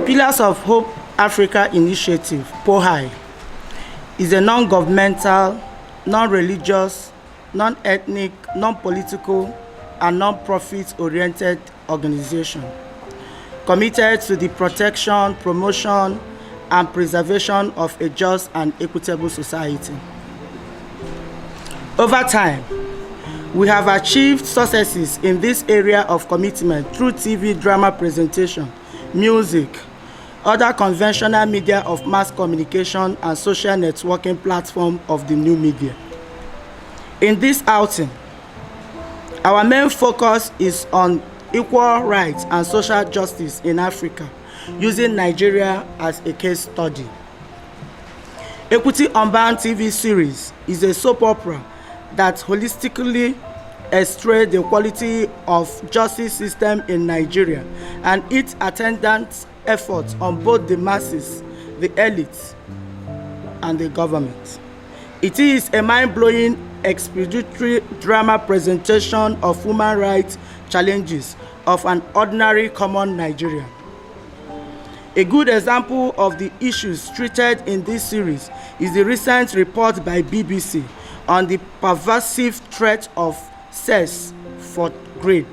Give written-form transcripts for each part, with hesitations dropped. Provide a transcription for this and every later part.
Pillars of Hope Africa Initiative, POHI, is a non-governmental, non-religious, non-ethnic, non-political, and non-profit oriented organization committed to the protection, promotion, and preservation of a just and equitable society. Over time, we have achieved successes in this area of commitment through TV drama presentation, music, other conventional media of mass communication, and social networking platform of the new media. In this outing, our main focus is on equal rights and social justice in Africa, using Nigeria as a case study. Equity Unbound TV series is a soap opera that holistically illustrates the quality of justice system in Nigeria and its attendant efforts on both the masses, the elites, and the government. It is a mind-blowing expository drama presentation of human rights challenges of an ordinary common Nigerian. A good example of the issues treated in this series is the recent report by BBC on the pervasive threat of sex for grade,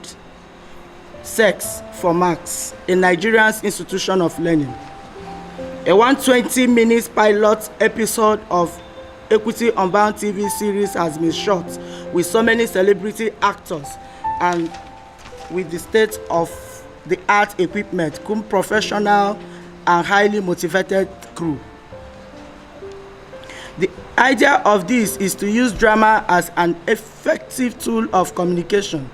sex for marks in Nigeria's institution of learning. A 120-minute pilot episode of Equity Unbound TV series has been shot with so many celebrity actors and with the state-of-the-art equipment, professional and highly motivated crew. The idea of this is to use drama as an effective tool of communication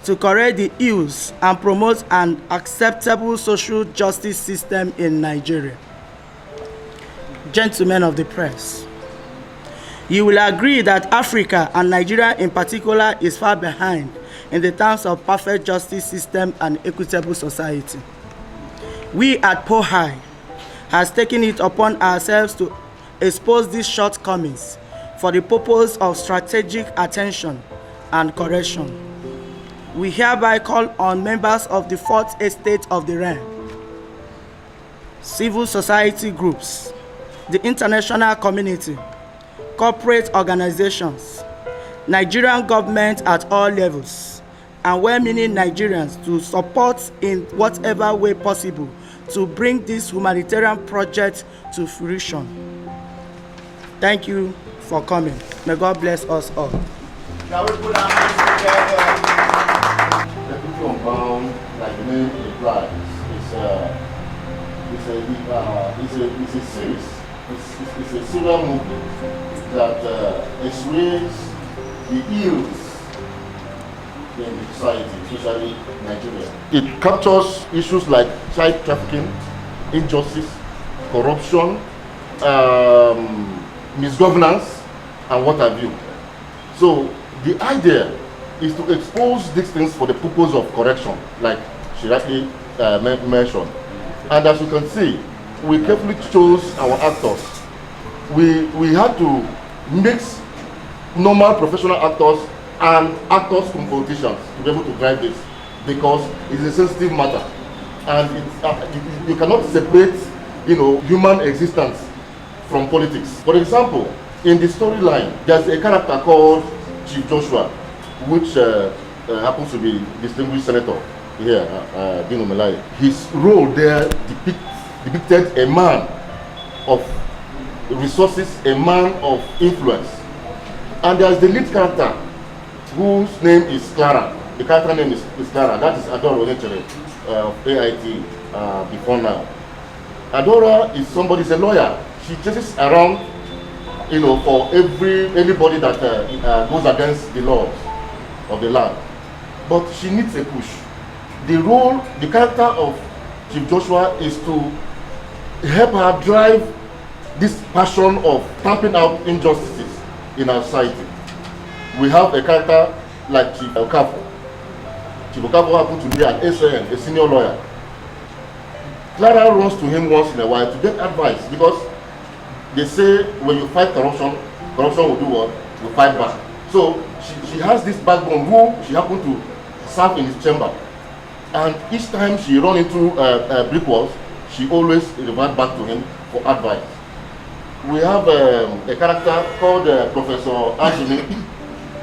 to correct the ills and promote an acceptable social justice system in Nigeria. Gentlemen of the press, you will agree that Africa, and Nigeria in particular, is far behind in the terms of perfect justice system and equitable society. We at POHI has taken it upon ourselves to expose these shortcomings for the purpose of strategic attention and correction. We hereby call on members of the Fourth Estate of the realm, civil society groups, the international community, corporate organizations, Nigerian government at all levels, and well-meaning Nigerians to support in whatever way possible to bring this humanitarian project to fruition. Thank you for coming. May God bless us all. Shall we put our hands together? Equity Unbound, like the name implies, it's a series. It's a serial movie that explains the ills in the society, especially Nigeria. It captures issues like child trafficking, injustice, corruption, misgovernance, and what have you. So the idea is to expose these things for the purpose of correction, like she rightly mentioned. And as you can see, we carefully chose our actors. We had to mix normal professional actors and actors from politicians to be able to drive this, because it's a sensitive matter, and you cannot separate, human existence from politics. For example, in the storyline, there's a character called Chief Joshua, which happens to be distinguished senator here, Dino Melai. His role there depicted a man of resources, a man of influence. And there's the lead character, whose name is Clara. The character name is Clara. That is Adora Onechere of AIT before now. Adora is a lawyer. She chases around, for anybody that goes against the laws of the land. But she needs a push. The character of Chief Joshua is to help her drive this passion of stamping out injustices in our society. We have a character like Chief Okafor. Chief Okafor happened to be an SAN, a senior lawyer. Clara runs to him once in a while to get advice, because they say when you fight corruption, corruption will do what? Will fight back. So she has this backbone who she happened to serve in his chamber. And each time she runs into brick walls, she always revert back to him for advice. We have a character called Professor Azumi.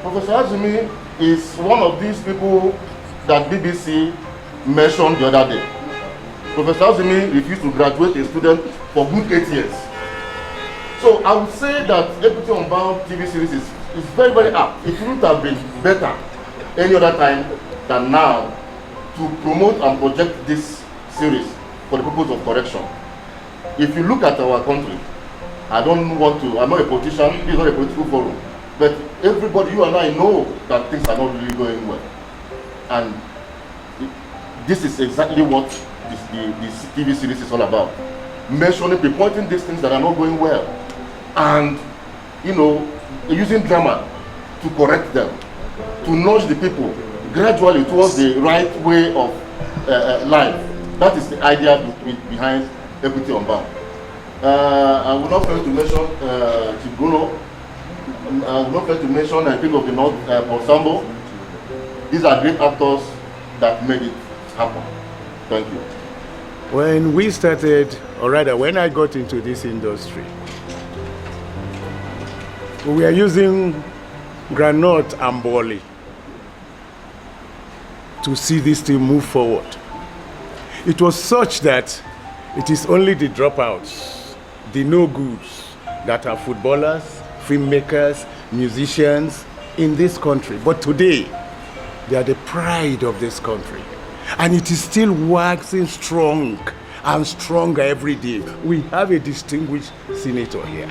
Professor Azumi is one of these people that BBC mentioned the other day. Professor Azumi refused to graduate a student for good 8 years. So I would say that Equity Unbound TV series is very, very apt. It wouldn't have been better any other time than now to promote and project this series for the purpose of correction. If you look at our country, I'm not a politician, this is not a political forum, but everybody, you and I know that things are not really going well. And this is exactly what this TV series is all about. Mentioning, pinpointing these things that are not going well, and using drama to correct them, to nudge the people gradually towards the right way of life. That is the idea behind Equity Unbound. I will not fail to mention Chief Bruno. I will not fail to mention King of the North, Paul Sambo. These are great actors that made it happen. Thank you. When we started, or rather when I got into this industry, we were using granite and barley to see this thing move forward. It was such that it is only the dropouts, the no-goods, that are footballers, filmmakers, musicians in this country. But today, they are the pride of this country. And it is still waxing strong and stronger every day. We have a distinguished senator here,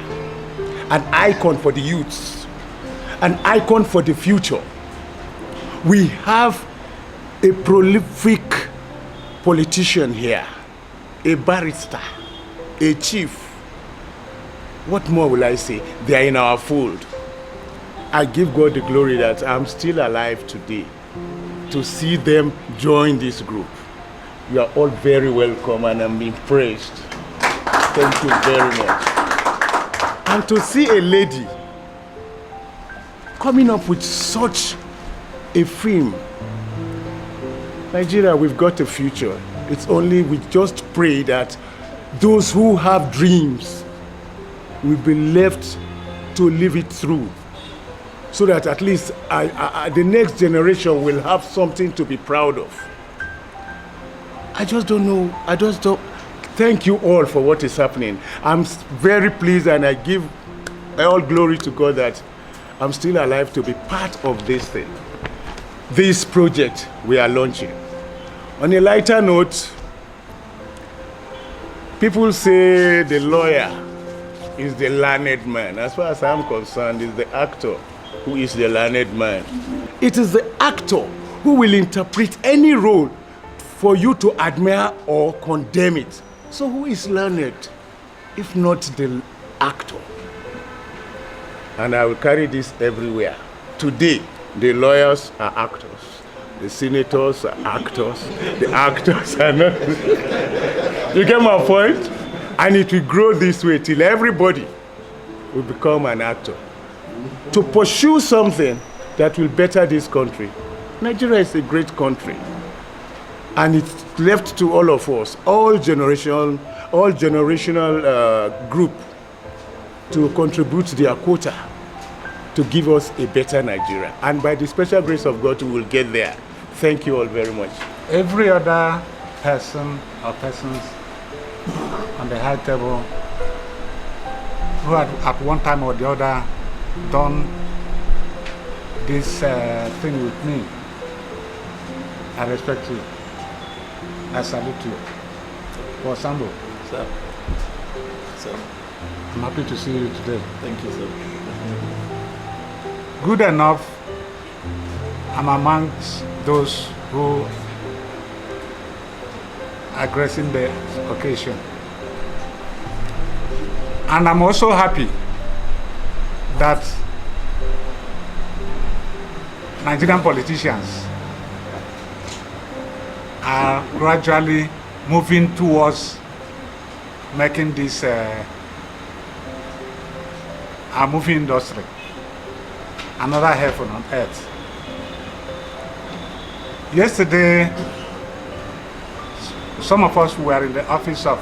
an icon for the youths, an icon for the future. We have a prolific politician here, a barrister, a chief. What more will I say? They are in our fold. I give God the glory that I'm still alive today to see them join this group. You are all very welcome and I'm being praised. Thank you very much. And to see a lady coming up with such a film. Nigeria, we've got a future. It's only we just pray that those who have dreams will be left to live it through, so that at least the next generation will have something to be proud of. I just don't know. Thank you all for what is happening. I'm very pleased and I give all glory to God that I'm still alive to be part of this thing. This project we are launching. On a lighter note, people say the lawyer is the learned man. As far as I'm concerned, it's the actor who is the learned man. It is the actor who will interpret any role for you to admire or condemn it. So who is learned if not the actor? And I will carry this everywhere. Today, the lawyers are actors. The senators are actors. The actors are not. You get my point? And it will grow this way till everybody will become an actor. To pursue something that will better this country. Nigeria is a great country. And it's left to all of us, all generational group, to contribute their quota to give us a better Nigeria. And by the special grace of God, we will get there. Thank you all very much. Every other person or persons on the high table who had at one time or the other done this thing with me, I respect you. I salute you. For Sambo, Sir. Sir. I'm happy to see you today. Thank you, sir. Good enough, I'm amongst those who are gracing the occasion. And I'm also happy that Nigerian politicians are gradually moving towards making this a movie industry another heaven on earth. Yesterday, some of us were in the office of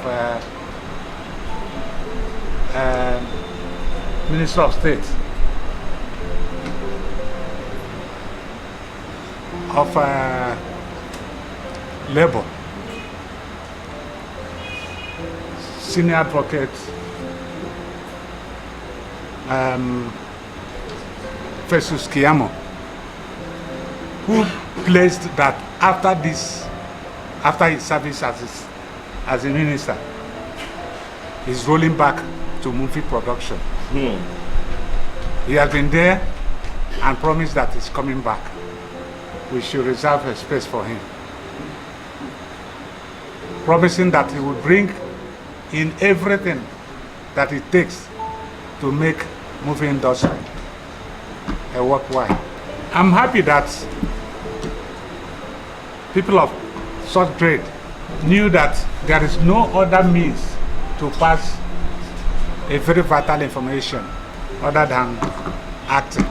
Minister of State of Labor, senior advocate Festus Keyamo, who placed that after his service as a minister, he's rolling back to movie production. He has been there and promised that he's coming back. We should reserve a space for him. Promising that he will bring in everything that it takes to make movie industry a worthwhile. I'm happy that people of such grade knew that there is no other means to pass a very vital information other than acting.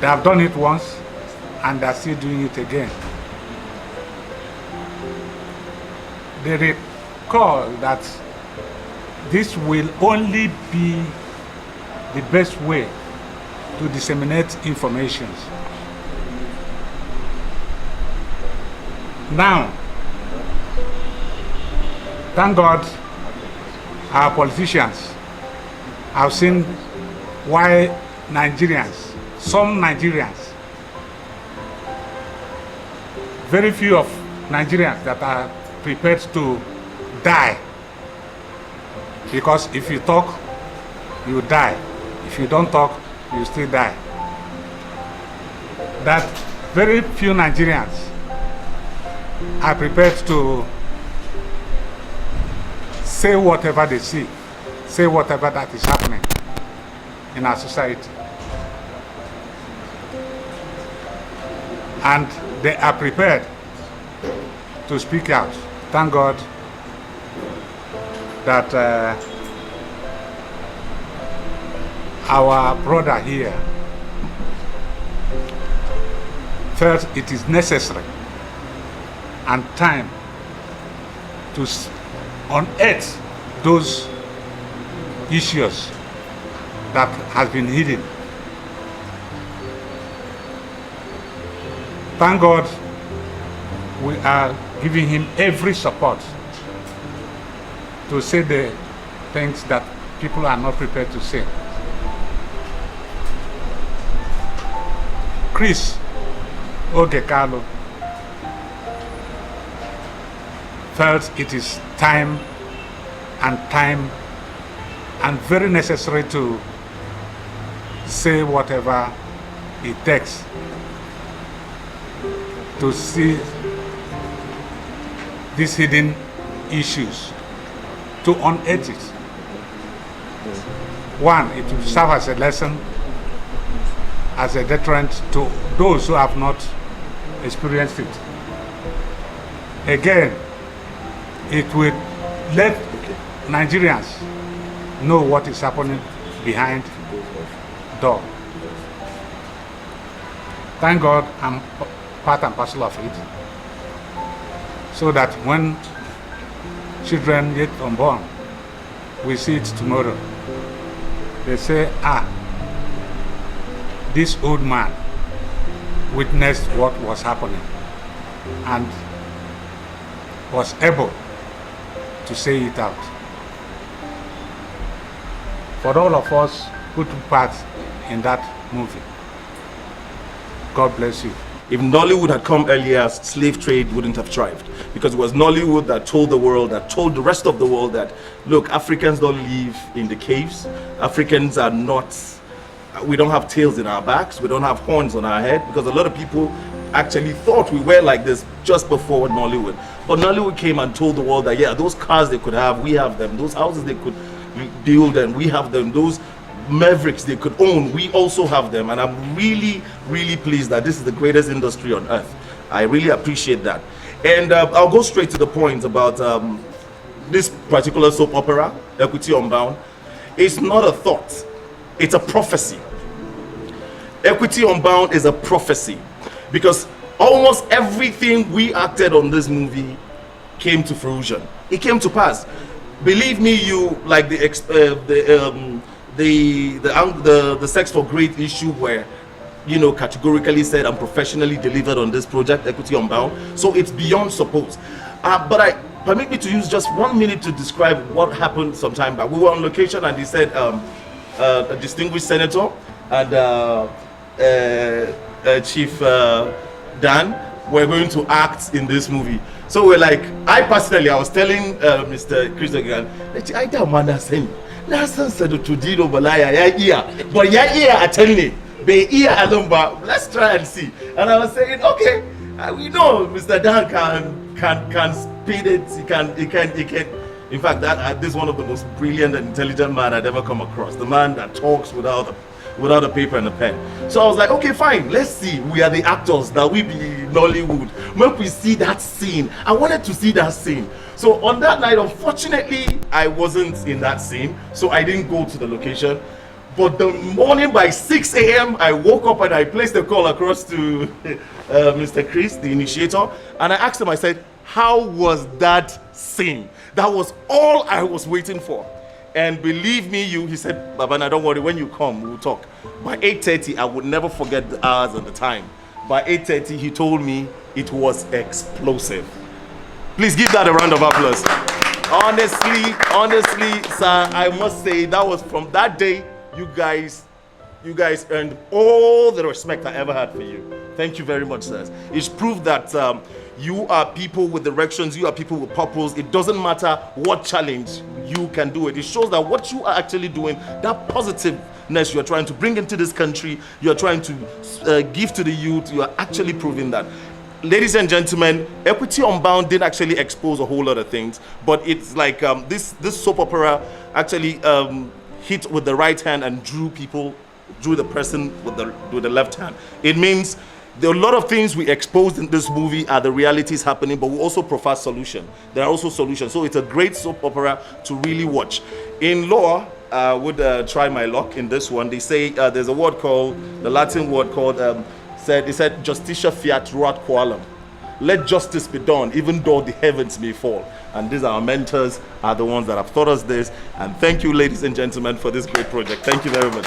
They have done it once and they're still doing it again. They recall that this will only be the best way to disseminate information. Now, thank God, our politicians have seen why some Nigerians, very few of Nigerians that are prepared to die, because if you talk, you die. If you don't talk, you still die. That very few Nigerians are prepared to say whatever they see, say whatever that is happening in our society. And they are prepared to speak out. Thank God that our brother here felt it is necessary and time to unearth those issues that has been hidden. Thank God we are giving him every support to say the things that people are not prepared to say. Chris Ogekalo felt it is time and very necessary to say whatever it takes to see these hidden issues, to unearth it. One, it will serve as a lesson, as a deterrent to those who have not experienced it. Again, it will let Nigerians know what is happening behind door. Thank God I'm part and parcel of it, so that when children yet unborn, we see it tomorrow. They say, this old man witnessed what was happening and was able to say it out. For all of us who took part in that movie, God bless you. If Nollywood had come earlier, slave trade wouldn't have thrived, because it was Nollywood that told the world, that told the rest of the world that, look, Africans don't live in the caves. Africans are not, we don't have tails in our backs, we don't have horns on our head, because a lot of people actually thought we were like this just before Nollywood. But Nollywood came and told the world that, yeah, those cars they could have, we have them. Those houses they could build, and we have them. Those mavericks they could own, we also have them. And I'm really, really pleased that this is the greatest industry on earth. I really appreciate that. And I'll go straight to the point about this particular soap opera, Equity Unbound. It's not a thought, it's a prophecy. Equity Unbound is a prophecy, because almost everything we acted on this movie came to fruition. It came to pass. Believe me, you like the sex for great issue where, you know, categorically said and professionally delivered on this project, Equity Unbound. So it's beyond suppose. But permit me to use just 1 minute to describe what happened sometime back. We were on location and he said a distinguished senator and Chief Dan were going to act in this movie. So we're like, I was telling Mr. Chris again, I don't understand. Let's try and see. And I was saying, okay, we know Mr. Dan can speed it. He can. In fact, this is one of the most brilliant and intelligent man I'd ever come across. The man that talks without a paper and a pen. So I was like, okay, fine, let's see. We are the actors that we be in Nollywood. When we see that scene, I wanted to see that scene. So on that night, unfortunately, I wasn't in that scene, so I didn't go to the location. But the morning by 6 a.m., I woke up and I placed a call across to Mr. Chris, the initiator, and I asked him, I said, how was that scene? That was all I was waiting for. And believe me, he said, Babana, don't worry, when you come, we'll talk. By 8:30, I would never forget the hours and the time. By 8:30, he told me it was explosive. Please give that a round of applause. Honestly, sir, I must say that was from that day, you guys earned all the respect I ever had for you. Thank you very much, sirs. It's proof that you are people with directions, you are people with purpose. It doesn't matter what challenge, you can do it. It shows that what you are actually doing, that positiveness you're trying to bring into this country, you're trying to give to the youth, you are actually proving that. Ladies and gentlemen, Equity Unbound did actually expose a whole lot of things, but it's like this soap opera actually hit with the right hand and drew the person with the left hand. It means there are a lot of things we exposed in this movie are the realities happening, but we also provide solution. There are also solutions. So it's a great soap opera to really watch. In law, I would try my luck in this one. They say there's a word called, the Latin word called, it said justitia fiat ruat coelum. Let justice be done, even though the heavens may fall. And these are our mentors, are the ones that have taught us this. And thank you, ladies and gentlemen, for this great project. Thank you very much.